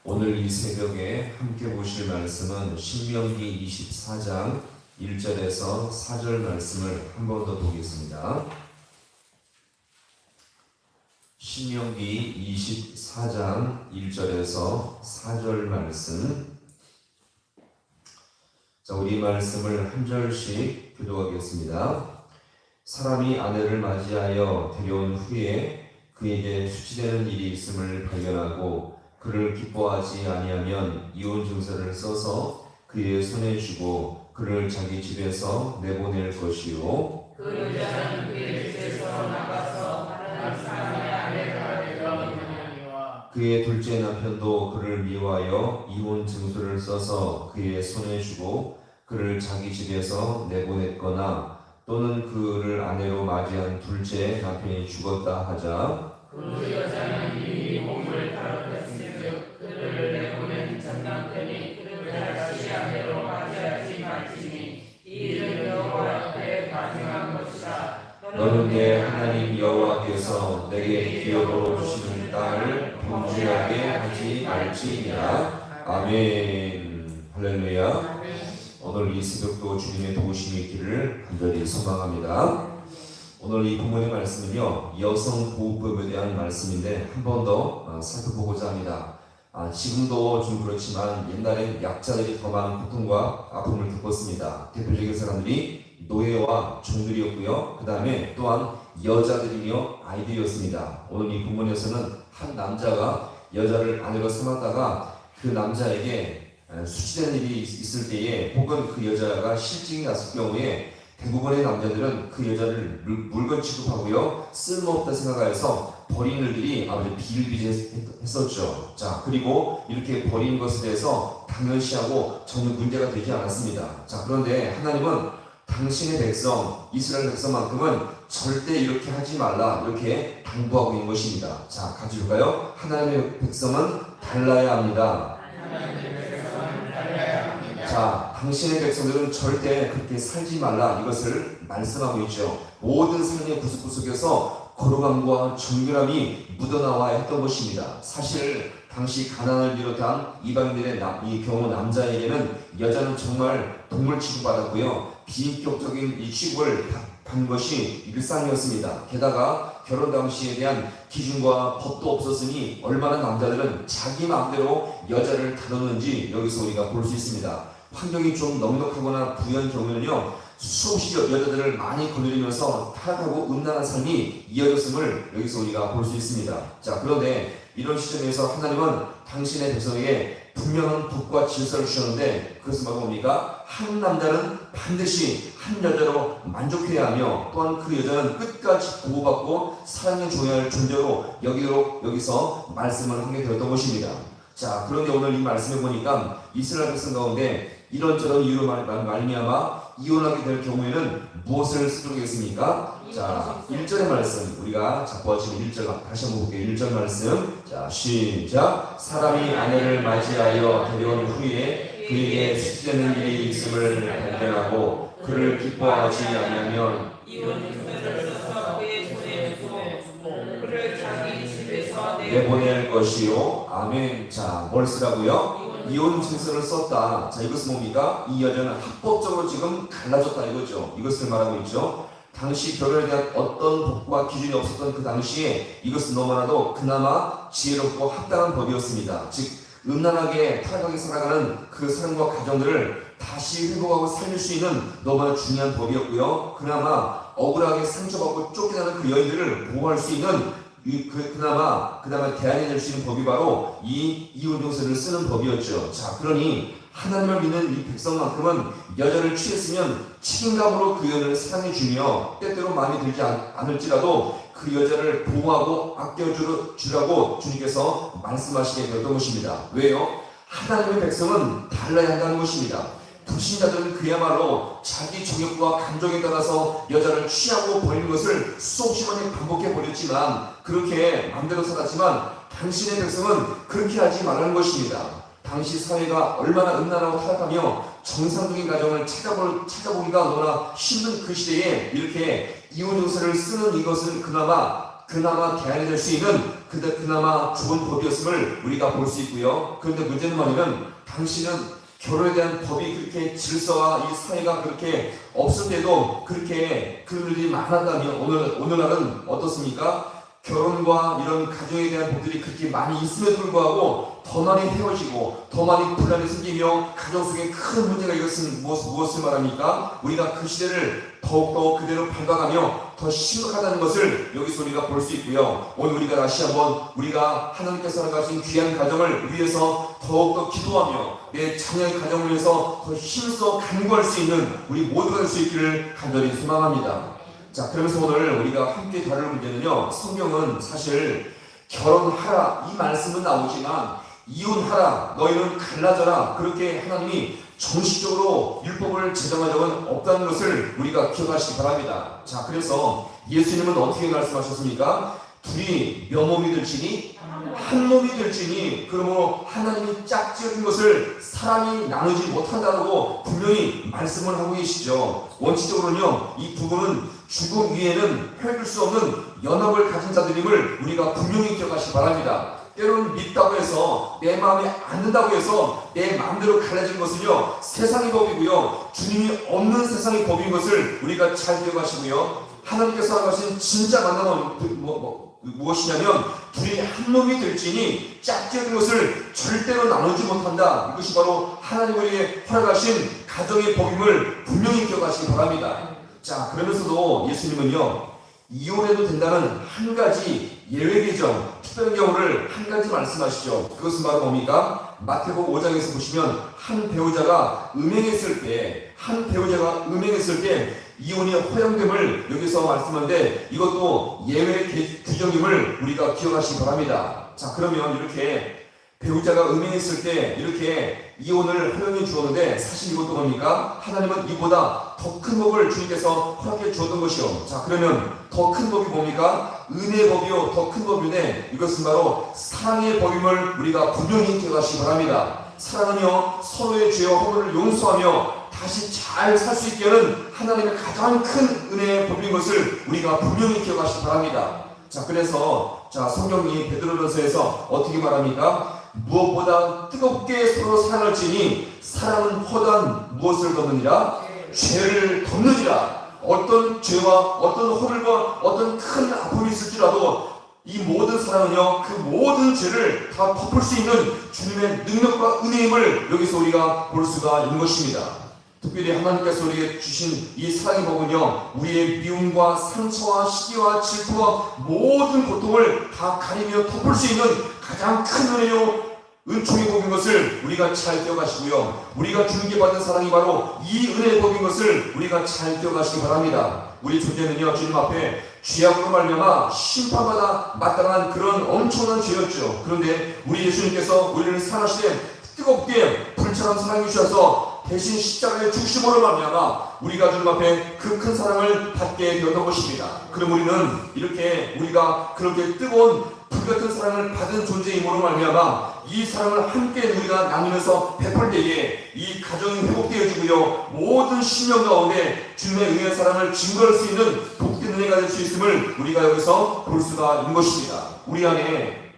오늘 이 새벽에 함께 보실 말씀은 신명기 24장 1절에서 4절 말씀을 한 번 더 보겠습니다. 신명기 24장 1절에서 4절 말씀. 자, 우리 말씀을 한 절씩 교독하겠습니다. 사람이 아내를 맞이하여 데려온 후에 그에게 수치되는 일이 있음을 발견하고 그를 기뻐하지 아니하면 이혼 증서를 써서 그의 손에 주고 그를 자기 집에서 내보낼 것이요, 그 여자는 그의 집에서 나가서 다른 사람의 아내가 되려 그의 둘째 남편도 그를 미워하여 이혼 증서를 써서 그의 손에 주고 그를 자기 집에서 내보냈거나 또는 그를 아내로 맞이한 둘째 남편이 죽었다 하자, 그 여자는 이미 몸을 다루었으며 그를 내보낸 전 남편이 그를 다시 아내로 맞이하지 말지니 이 일은 여호와 앞에 가증한 것이다. 너는 내 하나님 여호와께서 내게 기업으로 주시는 딸을 범죄하게 하지 말지니라. 아멘. 할렐루야. 오늘 이 새벽도 주님의 도우심이 있기를 간절히 소망합니다. 오늘 이 본문의 말씀은요, 여성 보호법에 대한 말씀인데 한 번 더 살펴보고자 합니다. 지금도 좀 그렇지만 옛날엔 약자들이 더 많은 고통과 아픔을 겪었습니다. 대표적인 사람들이 노예와 종들이었고요. 그 다음에 또한 여자들이며 아이들이었습니다. 오늘 이 본문에서는 한 남자가 여자를 아내로 삼았다가 그 남자에게 수치되는 일이 있을 때에 혹은 그 여자가 실직이 났을 경우에 대부분의 남자들은 그 여자를 물건 취급하고요, 쓸모없다 생각하여서 버린 일들이 아주 비일비재했었죠. 자, 그리고 이렇게 버린 것에 대해서 당연시하고 전혀 문제가 되지 않았습니다. 자, 그런데 하나님은 당신의 백성, 이스라엘 백성만큼은 절대 이렇게 하지 말라, 이렇게 당부하고 있는 것입니다. 자, 같이 볼까요? 하나님의 백성은 달라야 합니다. 자, 당신의 백성들은 절대 그렇게 살지 말라, 이것을 말씀하고 있죠. 모든 삶의 구석구석에서 거룩함과 정결함이 묻어나와야 했던 것입니다. 사실 당시 가나안을 비롯한 이방인들의 이 경우 남자에게는 여자는 정말 동물 취급받았고요, 비인격적인 이 취급을 받는 것이 일상이었습니다. 게다가 결혼 당시에 대한 기준과 법도 없었으니 얼마나 남자들은 자기 마음대로 여자를 다뤘는지 여기서 우리가 볼 수 있습니다. 환경이 좀 넉넉하거나 부유한 경우는요, 수없이 여자들을 많이 거느리면서 타락하고 음란한 삶이 이어졌음을 여기서 우리가 볼 수 있습니다. 자, 그런데 이런 시점에서 하나님은 당신의 백성에게 분명한 법과 질서를 주셨는데 그것은 바로 뭡니까? 한 남자는 반드시 한 여자로 만족해야 하며 또한 그 여자는 끝까지 보호받고 사랑해줘야 할 존재로 여기서 말씀을 하게 되었던 것입니다. 자, 그런데 오늘 이 말씀을 보니까 이스라엘 백성 가운데 이런저런 이유로 말미암아 이혼하게 될 경우에는 무엇을 쓰도록 했습니까? 자, 1절의 말씀 우리가 잡고 지금 1절 다시 한번 볼게요. 1절 말씀. 자, 시작. 사람이 아내를 맞이하여 데려온 후에 그에게 수치되는 일이 있음을 발견하고 그를 기뻐하지 아니하면 이혼 증서를 써서 그의 손에 주고 그를 자기 집에서 내보낼 것이요. 아멘. 자, 뭘 쓰라고요? 이혼 증서를 썼다. 자, 이것은 뭡니까? 이 여자는 합법적으로 지금 갈라졌다 이거죠. 이것을 말하고 있죠. 당시 결혼에 대한 어떤 법과 기준이 없었던 그 당시에 이것은 너무나도 그나마 지혜롭고 합당한 법이었습니다. 즉, 음란하게 타락하게 살아가는 그 사람과 가정들을 다시 회복하고 살릴 수 있는 너무나 중요한 법이었고요. 그나마 억울하게 상처받고 쫓겨나는 그 여인들을 보호할 수 있는 그나마 대안이 될 수 있는 법이 바로 이 이혼 증서를 쓰는 법이었죠. 자, 그러니 하나님을 믿는 이 백성만큼은 여자를 취했으면 책임감으로 그 여자를 사랑해주며 때때로 마음에 들지 않을지라도 그 여자를 보호하고 아껴주라고 주님께서 말씀하시게 되었던 것입니다. 왜요? 하나님의 백성은 달라야 한다는 것입니다. 불신자들은 그야말로 자기 정욕과 감정에 따라서 여자를 취하고 버리는 것을 수없이 많이 반복해 버렸지만 그렇게 마음대로 살았지만 당신의 백성은 그렇게 하지 말라는 것입니다. 당시 사회가 얼마나 음란하고 타락하며 정상적인 가정을 찾아보기가 너무나 힘든 그 시대에 이렇게 이혼 증서를 쓰는 이것은 그나마 그나마 대안이 될 수 있는 그나마 좋은 법이었음을 우리가 볼 수 있고요. 그런데 문제는 뭐냐면 당시는 결혼에 대한 법이 그렇게 질서와 이 사회가 그렇게 없을 때도 그렇게 그런 일이 많았다면 오늘날은 어떻습니까? 결혼과 이런 가정에 대한 법들이 그렇게 많이 있음에도 불구하고 더 많이 헤어지고 더 많이 분란이 생기며 가정 속에 큰 문제가 이것은 무엇을 말합니까? 우리가 그 시대를 더욱더 그대로 밟아가며 더 심각하다는 것을 여기서 우리가 볼 수 있고요. 오늘 우리가 다시 한번 우리가 하나님께서 허락하신 귀한 가정을 위해서 더욱더 기도하며 내 자녀의 가정을 위해서 더 힘써 간구할 수 있는 우리 모두가 될 수 있기를 간절히 소망합니다. 자, 그러면서 오늘 우리가 함께 다룰 문제는요, 성경은 사실 결혼하라 이 말씀은 나오지만 이혼하라, 너희는 갈라져라, 그렇게 하나님이 정식적으로 율법을 제정한 적은 없다는 것을 우리가 기억하시기 바랍니다. 자, 그래서 예수님은 어떻게 말씀하셨습니까? 둘이 몇 몸이 될지니 한 몸이 될지니, 그러므로 하나님이 짝지은 것을 사람이 나누지 못한다고 분명히 말씀을 하고 계시죠. 원칙적으로는요, 이 부분은 죽음 위에는 펴줄 수 없는 연합을 가진 자들임을 우리가 분명히 기억하시기 바랍니다. 때로는 믿다고 해서 내 마음에 안 든다고 해서 내 마음대로 갈라진 것은요, 세상의 법이고요, 주님이 없는 세상의 법인 것을 우리가 잘 기억하시고요. 하나님께서 하신 진짜 만남은 무엇이냐면 둘이 한 몸이 될지니 짝지은 것을 절대로 나누지 못한다. 이것이 바로 하나님 우리에게 허락하신 가정의 법임을 분명히 기억하시기 바랍니다. 자, 그러면서도 예수님은요, 이혼해도 된다는 한 가지 예외 개정, 특별한 경우를 한 가지 말씀하시죠. 그것은 바로 뭡니까? 마태복음 5장에서 보시면 한 배우자가 음행했을 때 이혼이 허용됨을 여기서 말씀하는데, 이것도 예외 규정임을 우리가 기억하시기 바랍니다. 자, 그러면 이렇게 배우자가 음행했을 때 이렇게 이혼을 허용해 주었는데, 사실 이것도 뭡니까? 하나님은 이보다 더 큰 법을 주님께서 허락해 주었던 것이요. 자, 그러면 더 큰 법이 뭡니까? 은혜의 법이요, 더 큰 법인데, 이것은 바로 사랑의 법임을 우리가 분명히 기억하시기 바랍니다. 사랑은요, 서로의 죄와 허물을 용서하며 다시 잘 살 수 있게 하는 하나님의 가장 큰 은혜의 법인 것을 우리가 분명히 기억하시기 바랍니다. 자, 그래서 성경이 베드로전서에서 어떻게 말합니까? 무엇보다 뜨겁게 서로 사랑할지니 사랑은 허다한 무엇을 덮느니라? 죄를 덮느니라. 어떤 죄와 어떤 허물과 어떤 큰 아픔이 있을지라도 이 모든 사랑은요, 그 모든 죄를 다 덮을 수 있는 주님의 능력과 은혜임을 여기서 우리가 볼 수가 있는 것입니다. 특별히 하나님께서 우리에게 주신 이 사랑의 법은요, 우리의 미움과 상처와 시기와 질투와 모든 고통을 다 가리며 덮을 수 있는 가장 큰 은혜요, 은총의 법인 것을 우리가 잘 기억하시고요, 우리가 주님께 받은 사랑이 바로 이 은혜의 법인 것을 우리가 잘 기억하시기 바랍니다. 우리 존재는요, 주님 앞에 죄악으로 말미암아 심판받아 마땅한 그런 엄청난 죄였죠. 그런데 우리 예수님께서 우리를 사랑하시되 뜨겁게 불처럼 사랑해 주셔서 대신 십자가의 죽으심으로 말미암아 우리가 주님 앞에 그 큰 사랑을 받게 되었던 것입니다. 그럼 우리는 이렇게 우리가 그렇게 뜨거운 불같은 사랑을 받은 존재임으로 말미암아 이 사랑을 함께 우리가 나누면서 베풀 때에 이 가정이 회복되어지고요, 모든 심령 가운데 주님의 은혜의 사랑을 증거할 수 있는 복된 은혜가 될 수 있음을 우리가 여기서 볼 수가 있는 것입니다. 우리 안에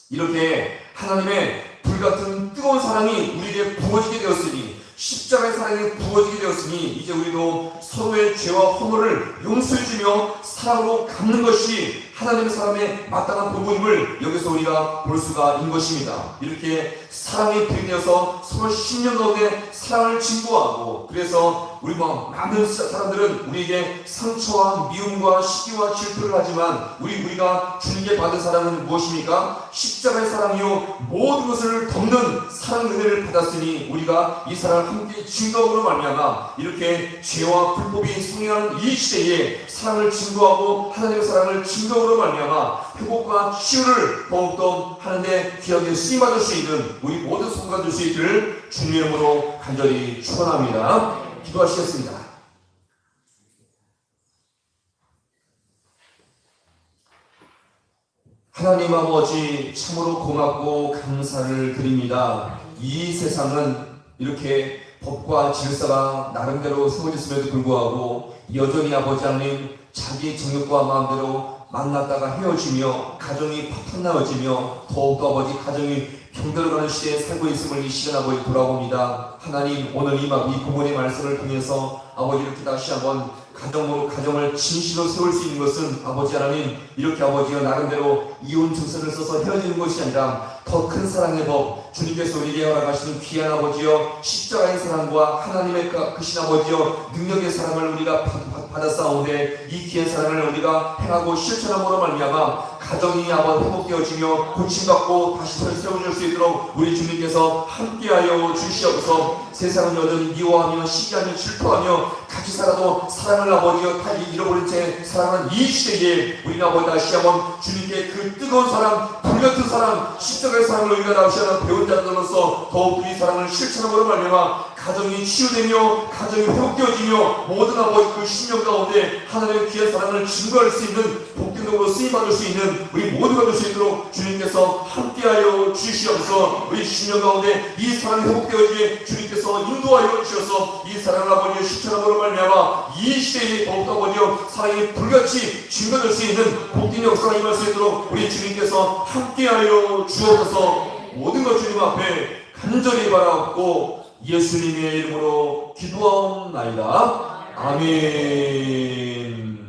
이렇게 하나님의 불같은 뜨거운 사랑이 우리에게 부어지게 되었으니, 십자가의 사랑이 부어지게 되었으니, 이제 우리도 서로의 죄와 허물을 용서해주며 사랑으로 갚는 것이 하나님의 사람의 마땅한 본분임을 여기서 우리가 볼 수가 있는 것입니다. 이렇게 사랑이 부인되어서 서로 신령 가운데 사랑을 증거하고, 그래서 우리 많은 사람들은 우리에게 상처와 미움과 시기와 질투를 하지만 우리가 주님께 받은 사랑은 무엇입니까? 십자가의 사랑이요, 모든 것을 덮는 사랑 은혜를 받았으니 우리가 이 사랑을 함께 증거함으로 말미암아 이렇게 죄와 불법이 성행하는 이 시대에 사랑을 증거하고 하나님의 사랑을 증거함으로 말미암아 회복과 치유를 더욱더 하는데 귀하게 쓰임받을 수 있는 우리 모든 성도가 될 수 있기를 주님의 이름으로 간절히 축원합니다. 기도하시겠습니다. 하나님 아버지, 참으로 고맙고 감사를 드립니다. 이 세상은 이렇게 법과 질서가 나름대로 세워졌음에도 불구하고 여전히 아버지 하나님 자기 정욕과 마음대로 만났다가 헤어지며 가정이 팍팍 나눠지며 더욱더 아버지 가정이 병들어가는 시대에 살고 있음을 이 시간 아버지 돌아봅니다. 하나님 오늘 이 부모의 말씀을 통해서 아버지 이렇게 다시 한번 가정을 진실로 세울 수 있는 것은 아버지 하나님 이렇게 아버지가 나름대로 이혼 증서를 써서 헤어지는 것이 아니라 더 큰 사랑의 법 주님께서 우리에게 허락하시는 귀한 아버지여 십자가의 사랑과 하나님의 크신 아버지여 능력의 사랑을 우리가 받았사오되 이 귀한 사랑을 우리가 행하고 실천함으로 말미암아 가정이 아버지 회복되어지며 고침받고 다시 세워질 수 있도록 우리 주님께서 함께하여 주시옵소서. 세상은 여전히 미워하며 시기하며 질투하며 같이 살아도 사랑을 아버지여 다 잃어버린 채 살아가는 이 시대에 우리 아버지 다시 한번 주님께 그 뜨거운 사랑 불같은 사랑 십자가의 사랑을 우리가 다시 한번 배운 자들로서 더욱 이 사랑을 실천함으로 말미암아 가정이 치유되며 가정이 회복되어지며 모든 아버지 그 신령 가운데 하나님의 귀한 사랑을 증거할 수 있는 복된으로 쓰임받을 수 있는 우리 모두가 될 수 있도록 주님께서 함께하여 주시옵소서. 우리 신령 가운데 이 사랑이 회복되어지게 주님께서 인도하여 주셔서 이 사랑을 아버지의 실천함으로 말미암아 이 시대에 더욱더 아버지여 사랑이 불같이 증거될 수 있는 복된 역사가 임할 수 있도록 우리 주님께서 함께하여 주옵소서. 모든 것 주님 앞에 간절히 바라옵고 예수님의 이름으로 기도하옵나이다. 아멘.